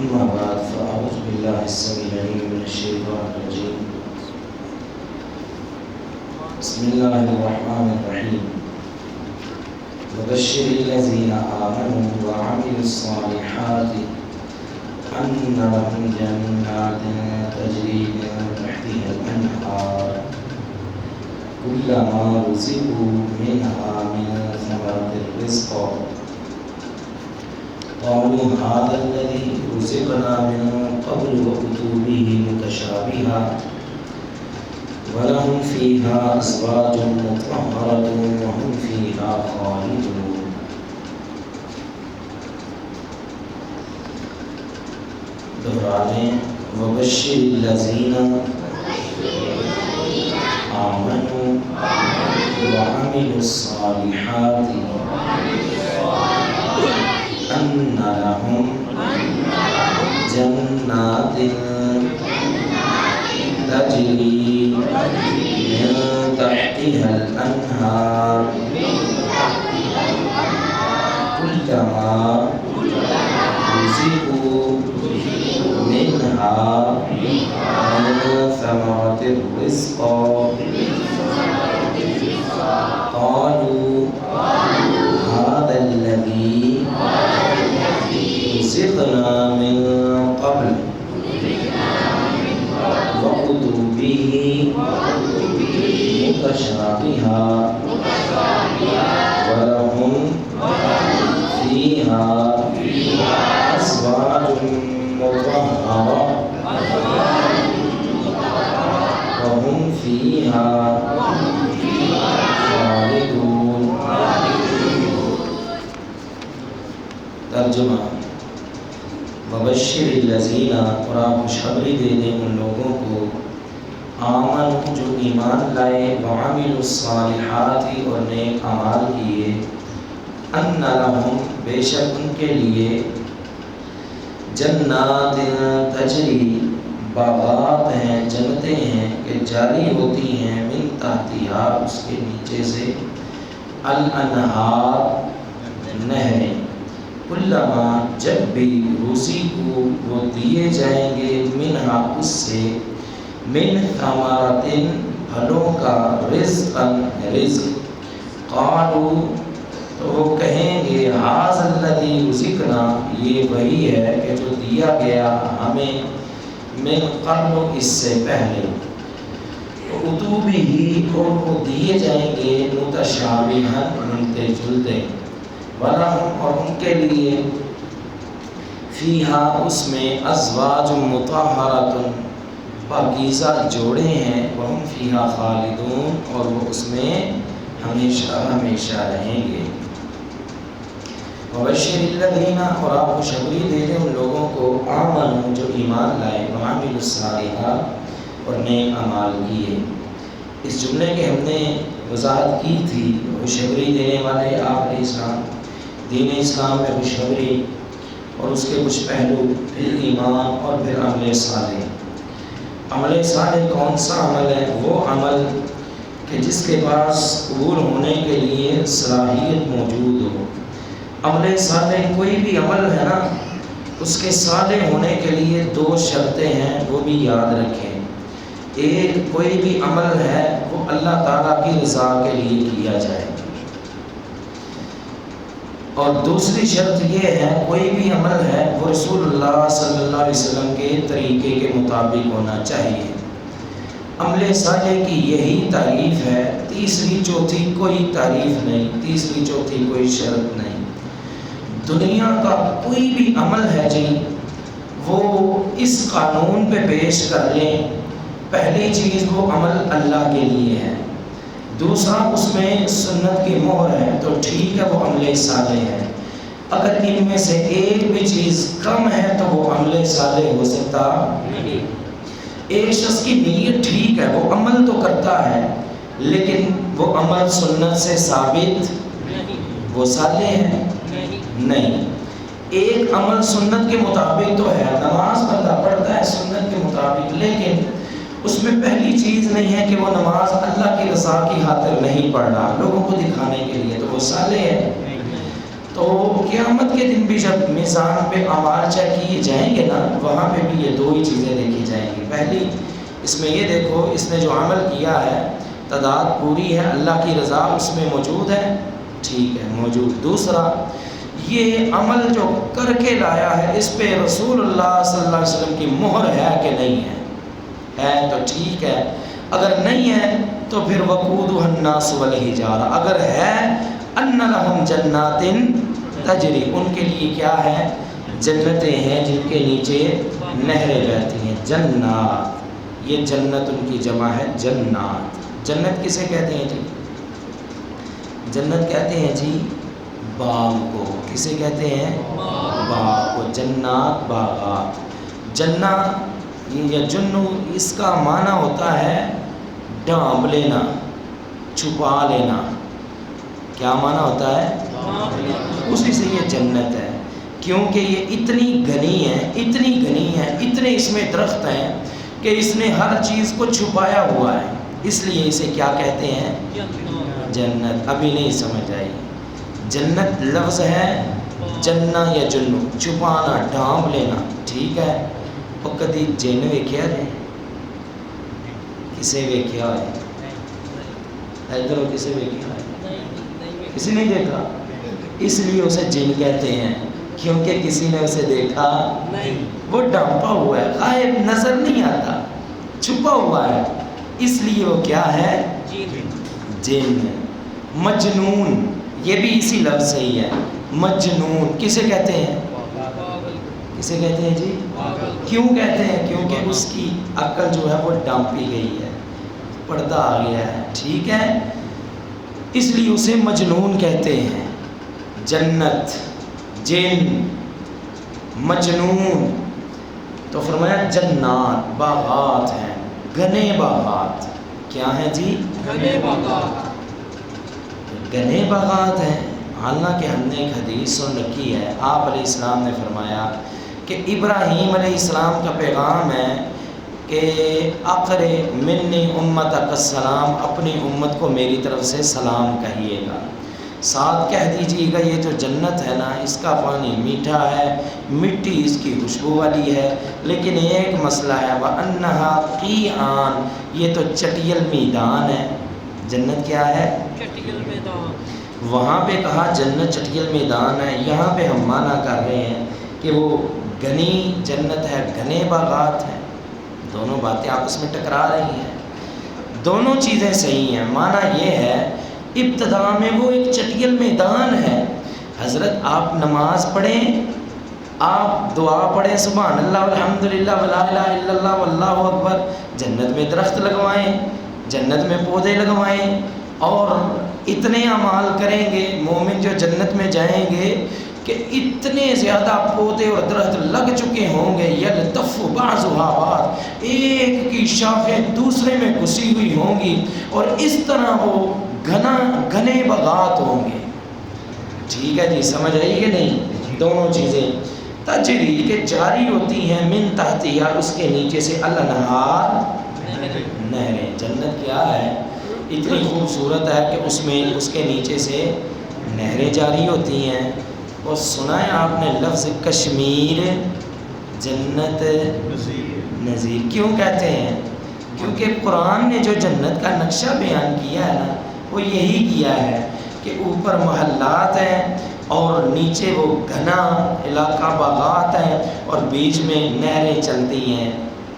أما بعد فأعوذ بالله السميع العليم من الشيطان الرجيم. بسم الله الرحمن الرحيم. وبشر الذين آمنوا وعملوا الصالحات أن لهم جنات تجري من تحتها الأنهار كلما رزقوا منها من ثمرة الرزق قالوا هذا الذي رزقنا من قبل وأتوا به متشابها ولهم فيها أزواج مطهرة وهم فيها خالدون. دہرانے وبشر الذین آمنوا وعملوا الصالحات أن لهم جنات تجري من تحتها الأنهار كلما رزقوا منها من ثمرة الرزق قالوا هذا الذي رزقنا من قبل وأتوا به متشابها ولهم فيها أزواج مطهرة وهم فيها خالدون. ترجمہ وبشر الذین، اور آپ خوشخبری دے دیں ان لوگوں کو آمن جو ایمان لائے وعملوا الصالحات اور نیک اعمال کیے ان لہم بے شک ان کے لیے جنات تجری باغات ہیں جنتیں ہیں کہ جاری ہوتی ہیں من تحتہا اس کے نیچے سے الانہار نہریں کلما جب بھی روزی کو وہ دیے جائیں گے منہا اس سے من ثمرات پھلوں کا رزقا رزق قالوا تو وہ کہیں گے ھذا الذی رزقنا یہ وہی ہے کہ جو دیا گیا ہمیں من قبل اس سے پہلے اتو بھی اور وہ دیے جائیں گے متشابہا ملتے جلتے ولہم اور ان کے لیے فیہا اس میں ازواج مطہرۃ پاکیزہ جوڑے ہیں وہم فیہا خالدون اور وہ اس میں ہمیشہ ہمیشہ رہیں گے. وبشر الذین، اور آپ خوشخبری دے دیں ان لوگوں کو آمنوا جو ایمان لائے وعملوا الصالحات اور نیک اعمال کیے. اس جملے کی ہم نے وضاحت کی تھی. خوشخبری دینے والے آپ علیہ السلام دین اسلام میں خوشخبری اور اس کے کچھ پہلو، پھر ایمان اور پھر عمل صالح. عمل صالح کون سا عمل ہے؟ وہ عمل کہ جس کے پاس قبول ہونے کے لیے صلاحیت موجود ہو. عمل صالح کوئی بھی عمل ہے نا، اس کے صالح ہونے کے لیے دو شرطیں ہیں، وہ بھی یاد رکھیں. ایک کوئی بھی عمل ہے وہ اللہ تعالیٰ کی رضا کے لیے کیا جائے، اور دوسری شرط یہ ہے کوئی بھی عمل ہے وہ رسول اللہ صلی اللہ علیہ وسلم کے طریقے کے مطابق ہونا چاہیے. عمل صالح کی یہی تعریف ہے، تیسری چوتھی کوئی تعریف نہیں، تیسری چوتھی کوئی شرط نہیں. دنیا کا کوئی بھی عمل ہے جی وہ اس قانون پہ پیش کر لیں. پہلی چیز وہ عمل اللہ کے لیے ہے، دوسرا اس میں سنت کی مہر ہے تو ٹھیک ہے وہ عمل صالح ہے. اگر ان میں سے ایک بھی چیز کم ہے تو وہ عمل صالح ہو سکتا نہیں. ایک شخص کی نیت ٹھیک ہے، وہ عمل تو کرتا ہے لیکن وہ عمل سنت سے ثابت وہ صالح ہے نہیں. ایک عمل سنت کے مطابق تو ہے، نماز بندہ پڑھتا ہے سنت کے مطابق، لیکن اس میں پہلی چیز نہیں ہے کہ وہ نماز اللہ کی رضا کی خاطر نہیں پڑھ رہا، لوگوں کو دکھانے کے لیے، تو وہ صالح ہے. تو قیامت کے دن بھی جب میزان پہ اعمال چیک کیے جائیں گے نا، وہاں پہ بھی یہ دو ہی چیزیں دیکھی جائیں گی۔ پہلی اس میں یہ دیکھو، اس نے جو عمل کیا ہے تعداد پوری ہے، اللہ کی رضا اس میں موجود ہے، ٹھیک ہے موجود۔ دوسرا یہ عمل جو کر کے لایا ہے اس پہ رسول اللہ صلی اللہ علیہ وسلم کی مہر ہے کہ نہیں ہے تو ٹھیک ہے، اگر نہیں ہے تو پھر وقودها الناس والحجارہ، اگر ہے ان لہم جنات تجری، ان کے لیے کیا ہے؟ جنتیں ہیں جن کے نیچے نہریں بہتی ہیں۔ جنات، یہ جنت ان کی جمع ہے جنات۔ جنت کسے کہتے ہیں جی؟ جنت کہتے ہیں جی باغ کو۔ کسے کہتے ہیں؟ باغ کو۔ جنات باغات۔ جنہ یا جنو، اس کا معنی ہوتا ہے ڈھانپ لینا، چھپا لینا۔ کیا معنی ہوتا ہے؟ اسی سے یہ جنت ہے، کیونکہ یہ اتنی گھنی ہے، اتنی گھنی ہے، اتنے اس میں درخت ہیں کہ اس نے ہر چیز کو چھپایا ہوا ہے، اس لیے اسے کیا کہتے ہیں؟ جنت۔ ابھی نہیں سمجھ آئی؟ جنت لفظ ہے جنہ یا جنو، چھپانا، ڈھانپ لینا، ٹھیک ہے۔ اور کدی جن ویکھیا جی؟ کسے ویکھیا ہے؟ ادھر کسے ویکھیا ہے؟ کسی نے دیکھا؟ اس لیے اسے جن کہتے ہیں، کیونکہ کسی نے اسے دیکھا نہیں، وہ ڈھانپا ہوا ہے، غائب نظر نہیں آتا، چھپا ہوا ہے، اس لیے وہ کیا ہے؟ جن۔ مجنون، یہ بھی اسی لفظ سے ہی ہے۔ مجنون کسے کہتے ہیں؟ کسے کہتے ہیں جی؟ کیوں کہتے ہیں؟ کیونکہ اس کی عقل جو ہے وہ ڈانپی گئی ہے، پردہ آ گیا ہے، ٹھیک ہے، اس لیے اسے مجنون کہتے ہیں۔ جنت، جن، مجنون، تو فرمایا جنات، باغات ہیں، گھنے باغات۔ کیا ہیں جی؟ گھنے باغات۔ گھنے باغات ہیں۔ حالانکہ ہم نے ایک حدیث سن رکھی ہے، آپ علیہ السلام نے فرمایا کہ ابراہیم علیہ السلام کا پیغام ہے کہ اقر منی امتک السلام، اپنی امت کو میری طرف سے سلام کہیے گا، ساتھ کہہ دیجیے گا یہ جو جنت ہے نا اس کا پانی میٹھا ہے، مٹی اس کی خوشبو والی ہے، لیکن ایک مسئلہ ہے وَأَنَّهَا قِيعان، یہ تو چٹیل میدان ہے۔ جنت کیا ہے؟ چٹیل میدان۔ وہاں پہ کہا جنت چٹیل میدان ہے، یہاں پہ ہم معنی کر رہے ہیں کہ وہ گھنی جنت ہے، گھنے باغات ہیں۔ دونوں باتیں آپس میں ٹکرا رہی ہیں، دونوں چیزیں صحیح ہیں۔ معنی یہ ہے ابتدا میں وہ ایک چٹیل میدان ہے، حضرت آپ نماز پڑھیں، آپ دعا پڑھیں سبحان اللہ والحمدللہ ولا الہ الا اللہ واللہ اکبر، جنت میں درخت لگوائیں، جنت میں پودے لگوائیں، اور اتنے اعمال کریں گے مومن جو جنت میں جائیں گے کہ اتنے زیادہ پودے اور درخت لگ چکے ہوں گے، یلتف بعضها بعض، ایک کی شاخیں دوسرے میں گھسی ہوئی ہوں گی، اور اس طرح وہ گھنے باغات ہوں گے۔ ٹھیک ہے جی، سمجھ آئی کہ نہیں؟ دونوں چیزیں تجری کے جاری ہوتی ہیں، من تحتہا، اس کے نیچے سے، الانہار، نہریں۔ جنت کیا ہے؟ اتنی خوبصورت ہے کہ اس میں اس کے نیچے سے نہریں جاری ہوتی ہیں۔ اور سنا ہے آپ نے لفظ کشمیر جنت نظیر کیوں کہتے ہیں؟ کیونکہ قرآن نے جو جنت کا نقشہ بیان کیا ہے نا وہ یہی کیا ہے کہ اوپر محلات ہیں اور نیچے وہ گھنا علاقہ باغات ہیں اور بیچ میں نہریں چلتی ہیں،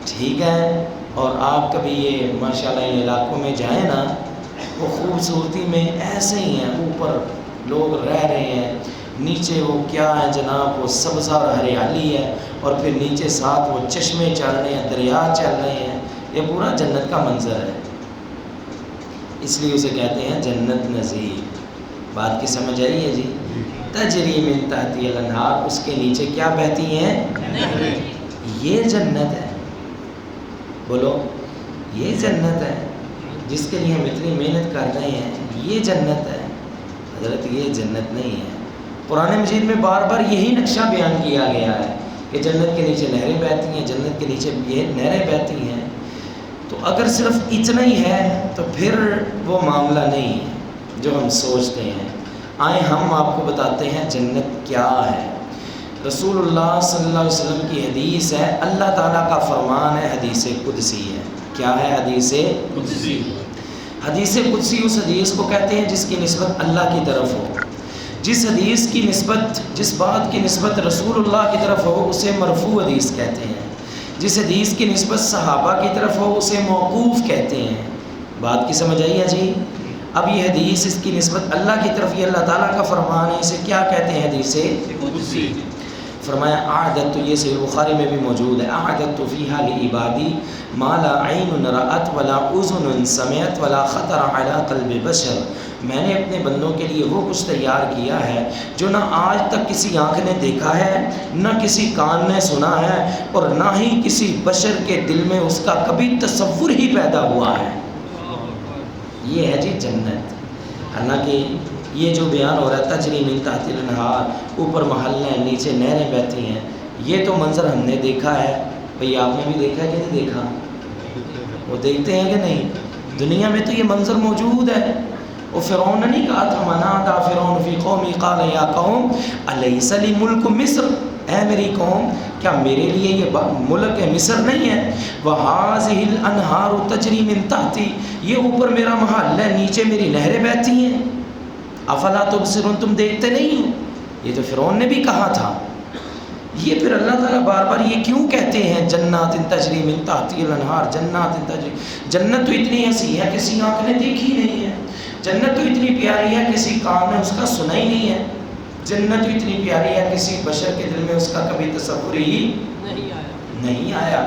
ٹھیک ہے۔ اور آپ کبھی یہ ماشاءاللہ ان علاقوں میں جائیں نا، وہ خوبصورتی میں ایسے ہی ہیں، اوپر لوگ رہ رہے ہیں، نیچے وہ کیا ہے جناب، وہ سبزہ اور ہریالی ہے، اور پھر نیچے ساتھ وہ چشمے چل رہے ہیں، دریا چل رہے ہیں، یہ پورا جنت کا منظر ہے، اس لیے اسے کہتے ہیں جنت نظیر۔ بات کی سمجھ آئی ہے جی؟ تجری من تحتہا الانہار، اس کے نیچے کیا بہتی ہیں؟ یہ جنت ہے، بولو یہ جنت ہے جس کے لیے ہم اتنی محنت کر رہے ہیں، یہ جنت ہے حضرت، یہ جنت نہیں ہے۔ قرآن مجید میں بار بار یہی نقشہ بیان کیا گیا ہے کہ جنت کے نیچے نہریں بہتی ہیں، جنت کے نیچے یہ نہریں بہتی ہیں۔ تو اگر صرف اتنا ہی ہے تو پھر وہ معاملہ نہیں ہے جو ہم سوچتے ہیں۔ آئیں ہم آپ کو بتاتے ہیں جنت کیا ہے۔ رسول اللہ صلی اللہ علیہ وسلم کی حدیث ہے، اللہ تعالیٰ کا فرمان ہے، حدیث قدسی ہے۔ کیا ہے حدیث قدسی؟ حدیث قدسی اس حدیث کو کہتے ہیں جس کی نسبت اللہ کی طرف ہو، جس حدیث کی نسبت، جس بات کی نسبت رسول اللہ کی طرف ہو اسے مرفوع حدیث کہتے ہیں، جس حدیث کی نسبت صحابہ کی طرف ہو اسے موقوف کہتے ہیں۔ بات کی سمجھ آئی ہے جی؟ اب یہ حدیث اس کی نسبت اللہ کی طرف، یہ اللہ تعالیٰ کا فرمان ہے، اسے کیا کہتے ہیں؟ حدیث قدسی۔ فرمایا اعددت، یہ صحیح بخاری میں بھی موجود ہے، اعددت فیہا لعبادی ما لا عین رأت ولا اذن سمعت ولا خطر علی قلب بشر، میں نے اپنے بندوں کے لیے وہ کچھ تیار کیا ہے جو نہ آج تک کسی آنکھ نے دیکھا ہے، نہ کسی کان نے سنا ہے، اور نہ ہی کسی بشر کے دل میں اس کا کبھی تصور ہی پیدا ہوا ہے۔ یہ ہے جی جنت۔ حالانکہ یہ جو بیان ہو رہا ہے تجری من تحت الانہار، اوپر محل ہیں، نیچے نہریں بہتی ہیں، یہ تو منظر ہم نے دیکھا ہے۔ بھئی آپ نے بھی دیکھا ہے کہ نہیں دیکھا؟ وہ دیکھتے ہیں کہ نہیں؟ دنیا میں تو یہ منظر موجود ہے۔ وہ فرعون نے نہیں کہا تھا منادا فرعون فی قومی قال یا قوم الیس لی ملک مصر، اے میری قوم کیا میرے لیے یہ ملک مصر نہیں ہے؟ وَهَٰذِهِ الْأَنْهَارُ تَجْرِي مِن تَحْتِي، یہ اوپر میرا محل ہے، نیچے میری نہریں بہتی ہیں۔ افلا تبصرون، تم دیکھتے نہیں ہو؟ یہ تو فرعون نے بھی کہا تھا۔ یہ پھر اللہ تعالیٰ بار بار یہ کیوں کہتے ہیں جنات تجری من تحتی الانہار، جنات تجری؟ جنت تو اتنی ایسی ہے کسی آنکھ نے دیکھی نہیں ہے، جنت تو اتنی پیاری ہے کسی کان نے اس کا سنا ہی نہیں ہے، جنت تو اتنی پیاری ہے کسی بشر کے دل میں اس کا کبھی تصور ہی نہیں آیا۔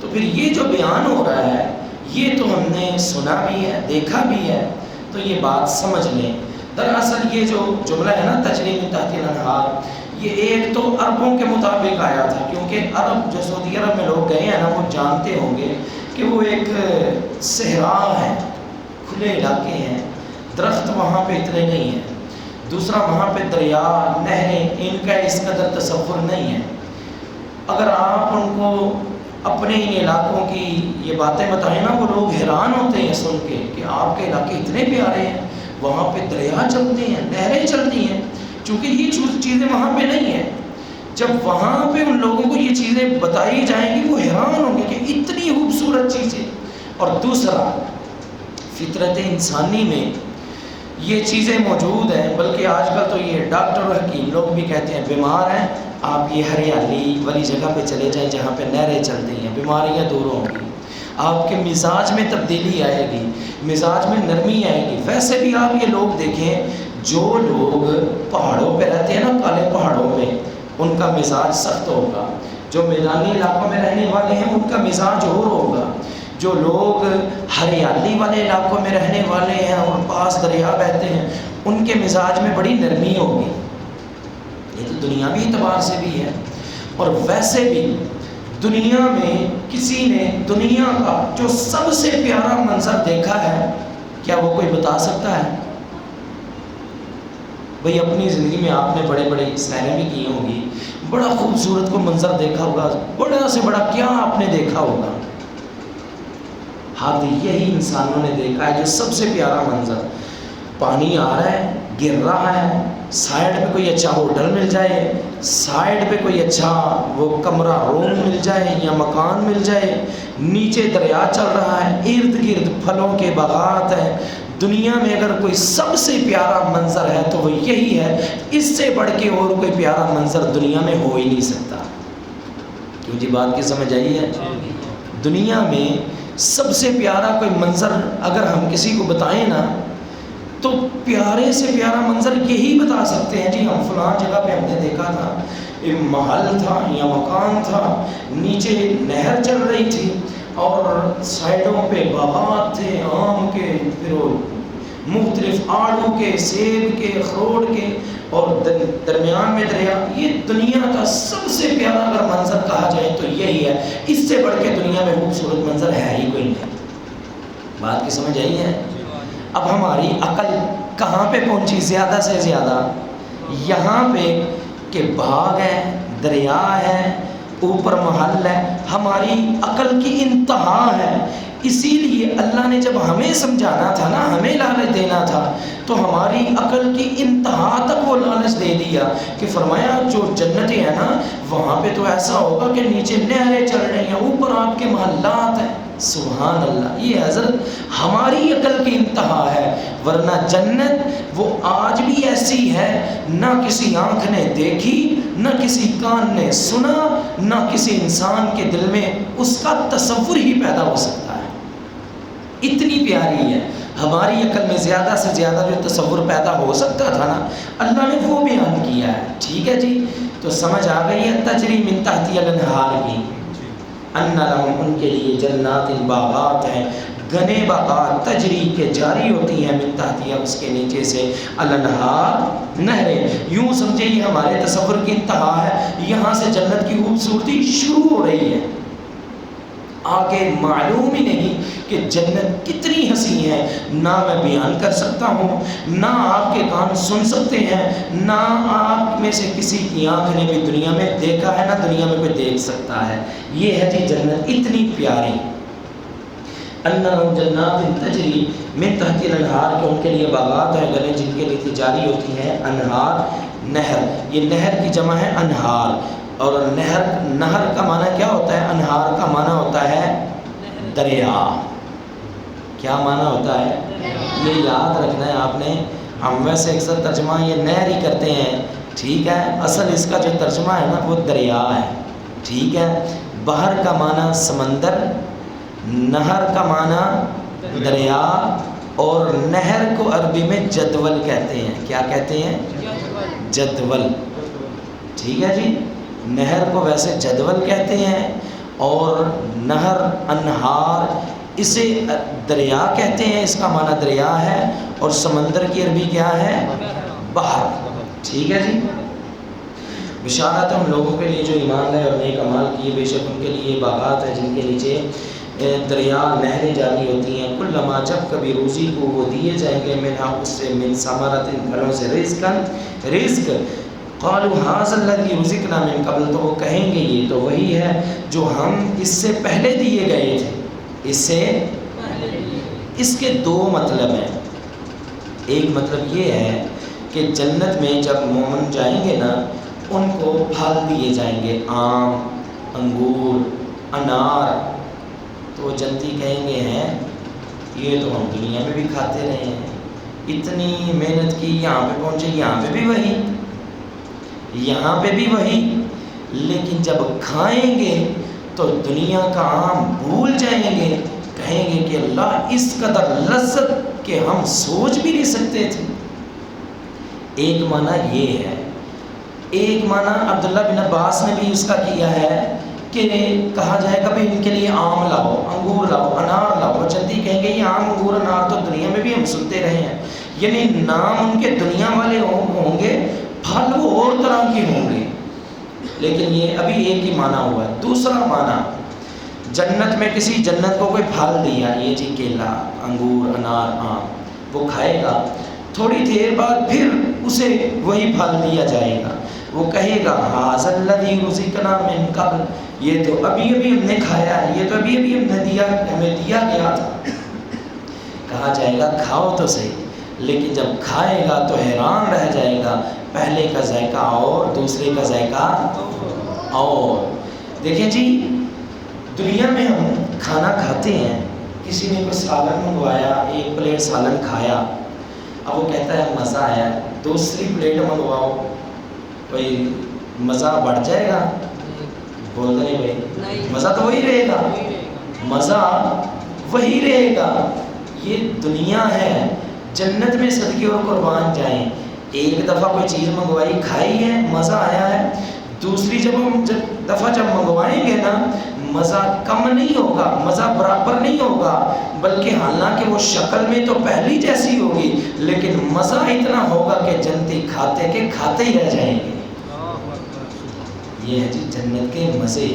تو پھر یہ جو بیان ہو رہا ہے یہ تو ہم نے سنا بھی ہے، دیکھا بھی ہے، تو یہ بات سمجھ لیں۔ دراصل یہ جو جملہ ہے نا تجری من تحتی الانہار، یہ ایک تو عربوں کے مطابق آیا تھا، کیونکہ عرب جو سعودی عرب میں لوگ گئے ہیں نا وہ جانتے ہوں گے کہ وہ ایک صحرا ہے، کھلے علاقے ہیں، درخت وہاں پہ اتنے نہیں ہیں، دوسرا وہاں پہ دریا نہریں ان کا اس قدر تصور نہیں ہے۔ اگر آپ ان کو اپنے ان علاقوں کی یہ باتیں بتائیں نا وہ لوگ حیران ہوتے ہیں سن کے کہ آپ کے علاقے اتنے پیارے ہیں، وہاں پہ دریا چلتے ہیں، نہریں چلتی ہیں، چونکہ یہ چیزیں وہاں پہ نہیں ہیں۔ جب وہاں پہ ان لوگوں کو یہ چیزیں بتائی جائیں گی وہ حیران ہوں گے کہ اتنی خوبصورت چیزیں۔ اور دوسرا فطرت انسانی میں یہ چیزیں موجود ہیں، بلکہ آج کل تو یہ ڈاکٹر اور حکیم لوگ بھی کہتے ہیں بیمار ہیں آپ یہ ہریالی والی جگہ پہ چلے جائیں جہاں پہ نہریں چلتی ہیں، بیماریاں دور ہوں گی، آپ کے مزاج میں تبدیلی آئے گی، مزاج میں نرمی آئے گی۔ ویسے بھی آپ یہ لوگ دیکھیں جو لوگ پہاڑوں پہ رہتے ہیں نا، کالے پہاڑوں میں، ان کا مزاج سخت ہوگا، جو میدانی علاقوں میں رہنے والے ہیں ان کا مزاج اور ہوگا، جو لوگ ہریالی والے علاقوں میں رہنے والے ہیں اور پاس دریا بہتے ہیں ان کے مزاج میں بڑی نرمی ہوگی۔ یہ تو دنیاوی اعتبار سے بھی ہے، اور ویسے بھی دنیا میں کسی نے دنیا کا جو سب سے پیارا منظر دیکھا ہے کیا وہ کوئی بتا سکتا ہے؟ بھئی اپنی زندگی میں آپ نے بڑے بڑے سیریں بھی کی ہوں گی، بڑا خوبصورت کو منظر دیکھا ہوگا، بڑا سے بڑا کیا آپ نے دیکھا ہوگا؟ حد یہی انسانوں نے دیکھا ہے جو سب سے پیارا منظر، پانی آ رہا ہے، گر رہا ہے، سائیڈ پہ کوئی اچھا ہوٹل مل جائے، سائیڈ پہ کوئی اچھا وہ کمرہ روم مل جائے یا مکان مل جائے، نیچے دریا چل رہا ہے، ارد گرد پھلوں کے باغات ہیں۔ دنیا میں اگر کوئی سب سے پیارا منظر ہے تو وہ یہی ہے، اس سے بڑھ کے اور کوئی پیارا منظر دنیا میں ہو ہی نہیں سکتا۔ کیوں جی بات کی سمجھ آئی ہے؟ دنیا میں سب سے پیارا کوئی منظر اگر ہم کسی کو بتائیں نا تو پیارے سے پیارا منظر یہی بتا سکتے ہیں جی ہم فلاں جگہ پہ ہم نے دیکھا تھا، ایک محل تھا یا مکان تھا، نیچے نہر چل رہی تھی اور سائڈوں پہ باغات تھے آم کے، پھر مختلف آڑو کے، سیب کے، اخروٹ کے، اور درمیان میں دریا۔ یہ دنیا کا سب سے پیارا اگر منظر کہا جائے تو یہی ہے، اس سے بڑھ کے دنیا میں خوبصورت منظر ہے ہی کوئی نہیں۔ بات کی سمجھ آئی ہے؟ اب ہماری عقل کہاں پہ پہنچی زیادہ سے زیادہ؟ یہاں پہ کہ باغ ہے، دریا ہے، اوپر محل ہے، ہماری عقل کی انتہا ہے، اسی لیے اللہ نے جب ہمیں سمجھانا تھا نا، ہمیں لالچ دینا تھا، تو ہماری عقل کی انتہا تک وہ لالچ دے دیا کہ فرمایا جو جنتیں ہیں نا وہاں پہ تو ایسا ہوگا کہ نیچے نہریں چل رہی ہیں، اوپر آپ کے محلات ہیں۔ سبحان اللہ، یہ حضرت ہماری عقل کی انتہا ہے، ورنہ جنت وہ آج بھی ایسی ہے، نہ کسی آنکھ نے دیکھی، نہ کسی کان نے سنا، نہ کسی انسان کے دل میں اس کا تصور ہی پیدا ہو سکتا ہے، اتنی پیاری ہے۔ ہماری عقل میں زیادہ سے زیادہ جو تصور پیدا ہو سکتا تھا نا، اللہ نے وہ بیان کیا ہے۔ ٹھیک ہے جی، تو سمجھ آ گئی ہے تجری من تحتی الانہار کی، ان لہم ان کے لیے جنات باغات ہیں، گھنے باغات تجری کے جاری ہوتی ہیں، من تحتیہ اس کے نیچے سے، الانہار نہریں۔ یوں سمجھے یہ ہمارے تصور کی انتہا ہے، یہاں سے جنت کی خوبصورتی شروع ہو رہی ہے، آگے معلوم ہی نہیں کہ جنت کتنی حسین ہے، نہ میں بیان کر سکتا ہوں، نہ آپ کے کان سن سکتے ہیں، نہ آپ میں سے کسی کی آنکھ نے بھی دنیا میں دیکھا ہے، نہ دنیا میں کوئی دیکھ سکتا ہے۔ یہ ہے جی جنت اتنی پیاری۔ انہم جنات تجری من تحتی الانہار، کہ ان کے لیے باغات ہیں گلے جن کے لیے جاری ہوتی ہیں انہار، نہر۔ یہ نہر کی جمع ہے انہار، اور نہر کا معنی کیا ہوتا ہے؟ انہار کا معنی ہوتا ہے دریا۔ کیا معنی ہوتا ہے؟ یہ یاد رکھنا ہے آپ نے۔ ہم ویسے اکثر ترجمہ یہ نہر ہی کرتے ہیں، ٹھیک ہے، اصل اس کا جو ترجمہ ہے نا وہ دریا ہے، ٹھیک ہے۔ بحر کا معنی سمندر، نہر کا معنی دریا، اور نہر کو عربی میں جدول کہتے ہیں۔ کیا کہتے ہیں؟ جدول، ٹھیک ہے جی۔ نہر کو ویسے جدول کہتے ہیں، اور نہر، انہار، اسے دریا کہتے ہیں، اس کا معنی دریا ہے، اور سمندر کی عربی کیا ہے؟ بحر، ٹھیک ہے جی۔ بشارت ہے ان لوگوں کے لیے جو ایمان لائے اور نیک اعمال کیے، بے شک ان کے لیے باغات ہیں جن کے نیچے دریا، نہریں جاری ہوتی ہیں، کلما جب کبھی روزی کو وہ دیے جائیں گے، منہا اس سے، من ثمرۃ پھلوں سے، رزق، قالوا ھذا الذی رزقنا من قبل، تو وہ کہیں گے یہ تو وہی ہے جو ہم اس سے پہلے دیے گئے تھے، اس سے۔ اس کے دو مطلب ہیں۔ ایک مطلب یہ ہے کہ جنت میں جب مومن جائیں گے نا، ان کو پھل دیے جائیں گے، آم، انگور، انار، تو جنتی کہیں گے ہیں یہ تو ہم دنیا میں بھی کھاتے رہے ہیں، اتنی محنت کی، یہاں پہ پہنچے، یہاں پہ بھی وہی، یہاں پہ بھی وہی، لیکن جب کھائیں گے تو دنیا کا آم بھول جائیں گے، کہیں گے کہ اللہ اس قدر لذت کہ ہم سوچ بھی نہیں سکتے تھے۔ ایک معنی یہ ہے۔ ایک معنی عبداللہ بن عباس نے بھی اس کا کیا ہے کہ کہا جائے گا بھائی ان کے لیے آم لاؤ، انگور لاؤ، انار لاؤ، جنتی کہیں گے یہ آم، انگور، انار تو دنیا میں بھی ہم سنتے رہے ہیں، یعنی نام ان کے دنیا والے ہوں گے، پھل وہ اور طرح کے ہوں گے، لیکن یہ ابھی ایک ہی معنی ہوا ہے۔ دوسرا معنی، جنت میں کسی جنت کو کوئی پھل دیا، یہ جی کیلا، انگور، انار، آم، وہ کھائے گا، تھوڑی دیر بعد پھر اسے وہی پھل دیا جائے گا، وہ کہے گا ھذا الذی رزقنا من قبل، یہ تو ابھی ہم نے کھایا ہے، یہ تو ابھی ہمیں دیا گیا تھا۔ کہا جائے گا کھاؤ تو صحیح، لیکن جب کھائے گا تو حیران رہ جائے گا، پہلے کا ذائقہ اور دوسرے کا ذائقہ اور۔ دیکھیں جی، دنیا میں ہم کھانا کھاتے ہیں، کسی نے کوئی سالن منگوایا، ایک پلیٹ سالن کھایا، اب وہ کہتا ہے مزہ آیا، دوسری پلیٹ منگواؤ، بھائی مزہ بڑھ جائے گا؟ بول دیں بھائی، مزہ تو وہی رہے گا، مزہ وہی رہے گا۔ یہ دنیا ہے، جنت میں صدقے اور قربان جائیں، ایک دفعہ کوئی چیز منگوائی، کھائی ہے، مزہ آیا ہے، دوسری دفعہ جب منگوائیں گے نا، مزہ کم نہیں ہوگا، مزہ برابر نہیں ہوگا، بلکہ حالانکہ وہ شکل میں تو پہلی جیسی ہوگی، لیکن مزہ اتنا ہوگا کہ جنتی کھاتے کے کھاتے ہی رہ جائیں گے۔ یہ ہے جی جنت کے مزے،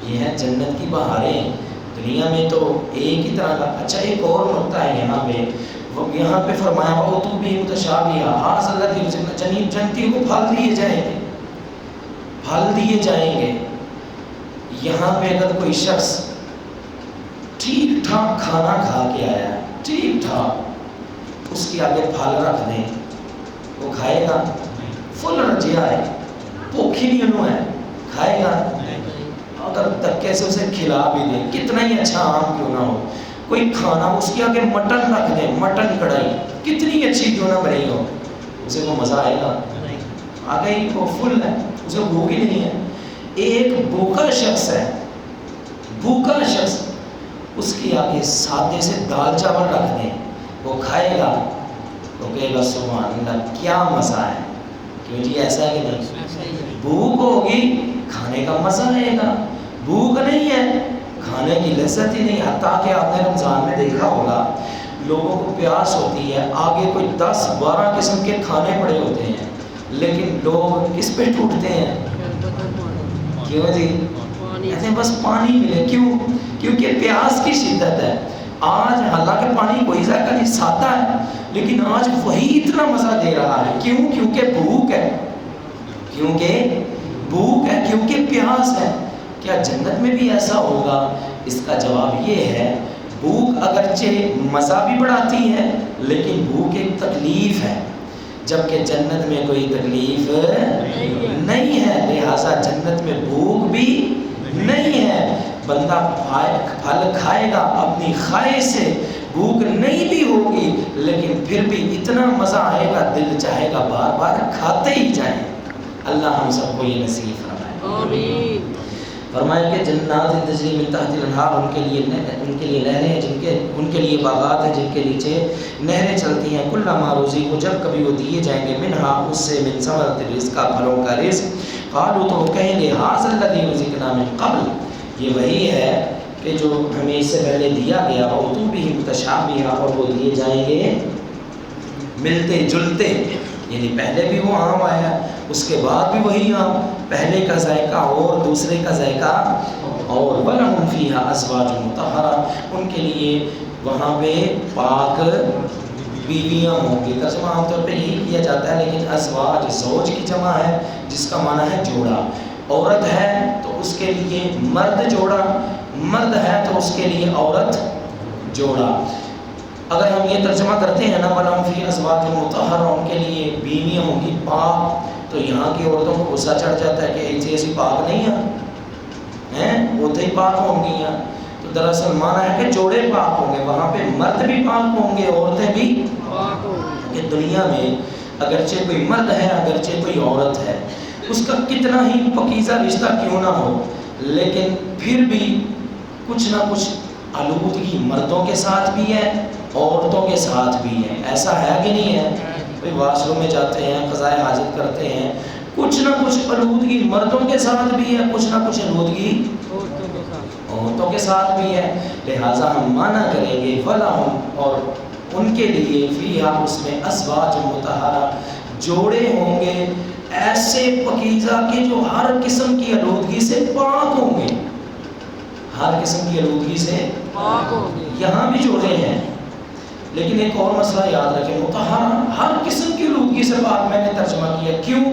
یہ ہے جنت کی بہاریں۔ دنیا میں تو ایک ہی طرح کا۔ اچھا ایک اور نقطہ ہے یہاں پہ فرمایا وَأُتُوا بِهِ مُتَشَابِهًا ھذا الذی رزقنا، جنتی کو پھل دیے جائیں گے، پھل دیے جائیں گے۔ یہاں پہ اگر کوئی شخص ٹھیک ٹھاک کھانا کھا کے آیا ہے، ٹھیک ٹھاک، اس کے آگے پھل رکھ دیں، وہ کھائے گا؟ فل رجیا ہے، بھوکھی نہیں انہوں ہے، کھائے گا؟ اگر دھکے سے اسے کھلا بھی دیں، کتنا ہی اچھا عام کیوں نہ ہو، کوئی کھانا اس کے آگے مٹن رکھ دیں، مٹن کڑھائی کتنی اچھی کیوں نہ بنی ہو، اسے کو مزہ آئے گا؟ آ گئی، وہ فل ہے، اسے بھوک ہی نہیں ہے۔ ایک بھوکا شخص ہے، بھوکا شخص، اس کے آگے سادے سے دال چاول رکھ دیں، وہ کھائے گا؟ تو کہے گا سبحان اللہ کیا مزہ ہے۔ کیوں جی؟ ایسا ہے کہ نہیں؟ بھوک ہوگی کھانے کا مزہ آئے گا، بھوک نہیں ہے کھانے کی لذت ہی نہیں۔ حتیٰ کہ آپ نے رمضان میں دیکھا ہوگا لوگوں کو پیاس ہوتی ہے، آگے کوئی 10-12 قسم کے کھانے پڑے ہوتے ہیں، لیکن لوگ کس پہ ٹوٹتے ہیں؟ کیوں جی؟ کہتے ہیں بس پانی ملے۔ کیوں؟ کیونکہ پیاس کی شدت ہے۔ آج حالانکہ پانی کوئی ذائقہ نہیں، سادہ ہے، لیکن آج وہی اتنا مزہ دے رہا ہے۔ کیوں؟ کیونکہ بھوک ہے، کیونکہ بھوک ہے، کیونکہ پیاس ہے۔ کیا جنت میں بھی ایسا ہوگا؟ اس کا جواب یہ ہے، بھوک اگرچہ مزہ بھی بڑھاتی ہے، لیکن بھوک ایک تکلیف ہے، جبکہ جنت میں کوئی تکلیف نہیں ہے، لہٰذا جنت میں بھوک بھی نہیں ہے۔ بندہ پھل کھائے گا اپنی خواہش سے، بھوک نہیں بھی ہوگی، لیکن پھر بھی اتنا مزہ آئے گا دل چاہے گا بار بار کھاتے ہی جائیں۔ اللہ ہم سب کو یہ نصیب فرمائے، آمین۔ فرمایا کہ جنات تجری من تحت الانہار، ان کے لیے نہریں ہیں، ان کے لیے باغات ہیں جن کے نیچے نہریں چلتی ہیں، کلما رزقوا، جب کبھی وہ دیے جائیں گے، منہا، اس سے، من ثمرۃ الرزق، پھلوں کا رزق، قالوا، تو وہ کہیں گے، ھذا الذی رزقنا من قبل، یہ وہی ہے کہ جو ہمیں اس سے پہلے دیا گیا، اوتوا بہ متشابہا، اور وہ دیے جائیں گے ملتے جلتے، یعنی پہلے بھی وہ آم آیا، اس کے بعد بھی وہی آم، پہلے کا ذائقہ اور دوسرے کا ذائقہ اور، وَلَهُمْ فِيهَا أَزْوَاجٌ مُطَهَّرَةٌ، ان کے لیے وہاں پہ پاک بیویاں ہوں گی۔ ترجمہ عام طور پہ یہی کیا جاتا ہے، لیکن ازواج زوج کی جمع ہے، جس کا معنی ہے جوڑا۔ عورت ہے تو اس کے لیے مرد جوڑا، مرد ہے تو اس کے لیے عورت جوڑا۔ اگر ہم یہ ترجمہ کرتے ہیں نا، وَلَهُمْ فِيهَا أَزْوَاجٌ مُطَهَّرَةٌ، ان کے لیے بیویاں ہوں گی پاک، تو یہاں کی عورتوں کو غصہ چڑھ جاتا ہے کہ ایسی پاک نہیں ہیں، وہ تو ہی پاک ہوں گی ہیں۔ تو دراصل معنی ہے کہ جوڑے پاک ہوں گے، وہاں پہ مرد بھی پاک ہوں گے، عورتیں بھی پاک ہوں گی۔ کہ دنیا میں اگرچہ کوئی مرد ہے، اگرچہ کوئی عورت ہے، اس کا کتنا ہی پاکیزہ رشتہ کیوں نہ ہو، لیکن پھر بھی کچھ نہ کچھ آلودگی مردوں کے ساتھ بھی ہے، عورتوں کے ساتھ بھی ہے۔ ایسا ہے کہ نہیں ہے؟ کوئی واش روم میں جاتے ہیں، قضائے حاجت کرتے ہیں، کچھ نہ کچھ آلودگی مردوں کے ساتھ بھی ہے، کچھ نہ کچھ آلودگی عورتوں کے ساتھ بھی ہے۔ لہٰذا ہم مانا کریں گے وَلَهُمْ، اور ان کے لیے، فِيهَا، اس میں، أَزْوَاجٌ مُطَهَّرَةٌ، جوڑے ہوں گے ایسے پاکیزہ کہ جو ہر قسم کی آلودگی سے پاک ہوں گے، ہر قسم کی آلودگی سے پاک ہوں گے۔ یہاں بھی جوڑے ہیں، لیکن ایک اور مسئلہ یاد رکھیں، مطہرہ، ہر قسم کی آلودگی سے پاک میں نے ترجمہ کیا۔ کیوں؟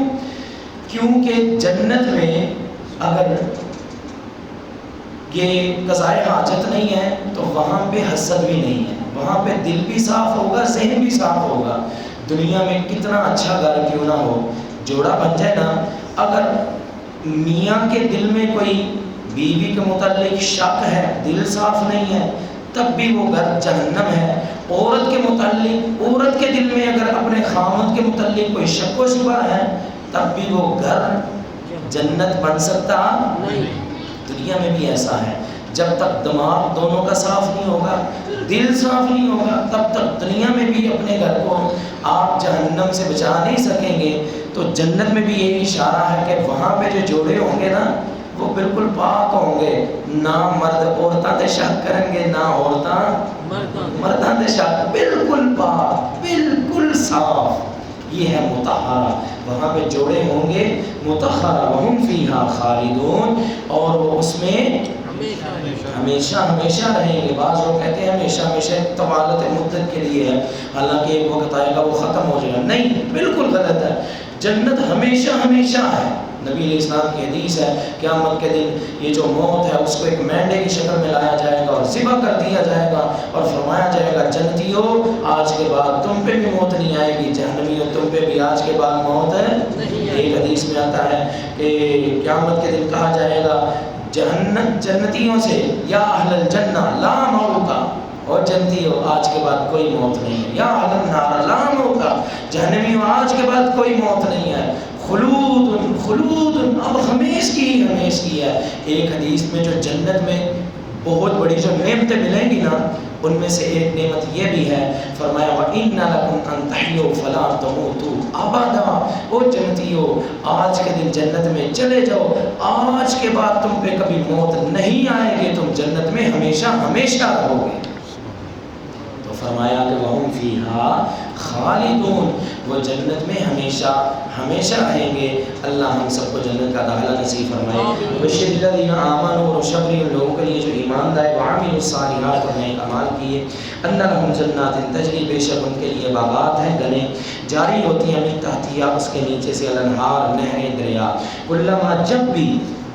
کیونکہ جنت میں اگر یہ قضائے حاجت نہیں ہے تو وہاں پہ حسد بھی نہیں ہے، وہاں پہ دل بھی صاف ہوگا، ذہن بھی صاف ہوگا۔ دنیا میں کتنا اچھا گھر کیوں نہ ہو، جوڑا بن جائے نا، اگر میاں کے دل میں کوئی بیوی کے متعلق شک ہے، دل صاف نہیں ہے، تب بھی وہ گھر جہنم ہے۔ عورت کے متعلق، عورت کے دل میں اگر اپنے خامد کے متعلق کوئی شک و شبہ ہے، تب بھی وہ گھر جنت بن سکتا نہیں۔ دنیا میں بھی ایسا ہے، جب تک دماغ دونوں کا صاف نہیں ہوگا، دل صاف نہیں ہوگا، تب تک دنیا میں بھی اپنے گھر کو آپ جہنم سے بچا نہیں سکیں گے۔ تو جنت میں بھی یہی اشارہ ہے کہ وہاں پہ جو جوڑے ہوں گے نا، وہ بالکل پاک ہوں گے، نہ مرد عورتاں تے شک کریں گے، نہ عورتاں مرداں تے شک، بالکل پاک، بالکل صاف۔ یہ ہے مطہرہ، وہاں پہ جوڑے ہوں گے مطہرہ، وہم فیہا خالدون، اور وہ اس میں ہمیشہ ہمیشہ رہیں گے۔ بعض لوگ کہتے ہیں ہمیشہ ہمیشہ طوالت مدت کے لیے ہے، حالانکہ ایک وقت آئے گا وہ ختم ہو جائے گا۔ نہیں، بالکل غلط ہے، جنت ہمیشہ ہمیشہ ہے، نبی علیہ السلام کی حدیث ہے قیامت کے دن یہ جو موت ہے اس کو ایک مینڈے کی شکل میں لایا جائے گا اور ذبح کر دیا جائے گا اور فرمایا جائے گا جنتیو آج کے بعد تم پہ بھی موت نہیں آئے گی، جہنمیوں تم پہ بھی آج کے بعد موت ہے ایک حدیث میں آتا ہے کہ قیامت کے دن کہا جائے گا جنتیوں سے یا اہل الجنہ لا موت، اور جنتیوں آج کے بعد کوئی موت نہیں ہے، یا اہل النار لا موت، جہنمیوں آج کے بعد کوئی موت نہیں ہے، خلود خلود اب ہمیش کی ہے۔ ایک حدیث میں جو جنت میں بہت بڑی جو نعمتیں ملیں گی نا ان میں سے ایک نعمت یہ بھی ہے، فرمایا وَإِنَّ لَكُمْ أَن تَحْيُوا فَلَا تَمُوتُوا أَبَدًا، او جنتیوں آج کے دن جنت میں چلے جاؤ، آج کے بعد تم پہ کبھی موت نہیں آئے گی، تم جنت میں ہمیشہ ہمیشہ رہو گے۔ تو فرمایا کہ وَهُمْ فِيهَا خالدون، وہ جنت میں ہمیشہ ہمیشہ رہیں گے۔ اللہ ہم سب کو جنت کا داخلہ نصیب فرمائے۔ بشر الذین آمنوا، اور خوشخبری ان لوگوں کے لیے جو ایمان لائے، وعملوا الصالحات، اور نیک اعمال کیے، ان لہم جنات تجری، بے شک ان کے لیے باغات ہیں گنے جاری ہوتی ہیں، من تحتہا اس کے نیچے سے، الانہار نہریں دریا، کلما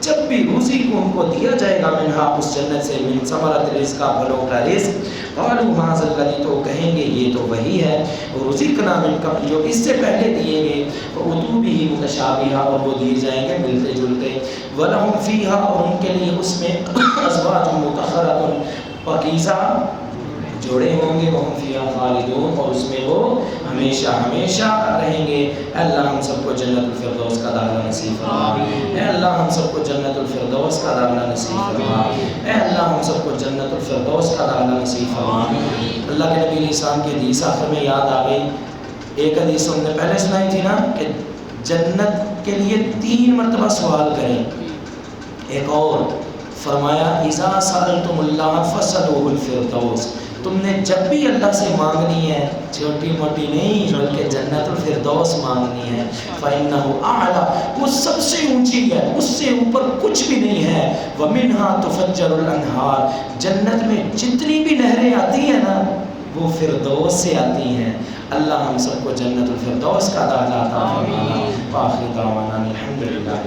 جب بھی روزی کو ان کو دیا جائے گا، منہا اس جنت سے، من ثمرۃ رزق، پھلوں کا رزق، قالوا ھذا الذی، تو کہیں گے یہ تو وہی ہے، رزقنا من قبل، جو اس سے پہلے دیے گئے، فأتوا بہ متشابہا، اور وہ دیے جائیں گے ملتے جلتے، ولہم فیہا، اور ان کے لیے اس میں ازواج مطہرۃ، پاکیزہ جوڑے ہوں گے، وہم فیہا خالدون، اور اس میں وہ ہمیشہ ہمیشہ رہیں گے۔ اے اللہ ہم سب کو جنت الفردوس کا داخلہ نصیب فرما، اے اللہ ہم سب کو جنت الفردوس کا داخلہ نصیب فرما، اے اللہ ہم سب کو جنت الفردوس کا داخلہ نصیب فرما۔ اللہ کے نبی علیہ السلام کی حدیث آخر میں یاد آ گئی، ایک حدیث ہم نے پہلے سنائی تھی نا کہ جنت کے لیے 3 مرتبہ سوال کریں، ایک اور فرمایا اذا سألتم اللہ فاسألوہ الفردوس، تم نے جب بھی اللہ سے مانگنی ہے، چھوٹی موٹی نہیں بلکہ جنت الفردوس مانگنی ہے، فإنہ اعلیٰ، وہ سب سے اونچی ہے، اس سے اوپر کچھ بھی نہیں ہے، ومنہا تفجر الانہار، جنت میں جتنی بھی نہریں آتی ہیں نا وہ فردوس سے آتی ہیں۔ اللہ ہم سب کو جنت الفردوس کا داخلہ عطا فرمانا۔ وآخر دعوانا الحمدللہ۔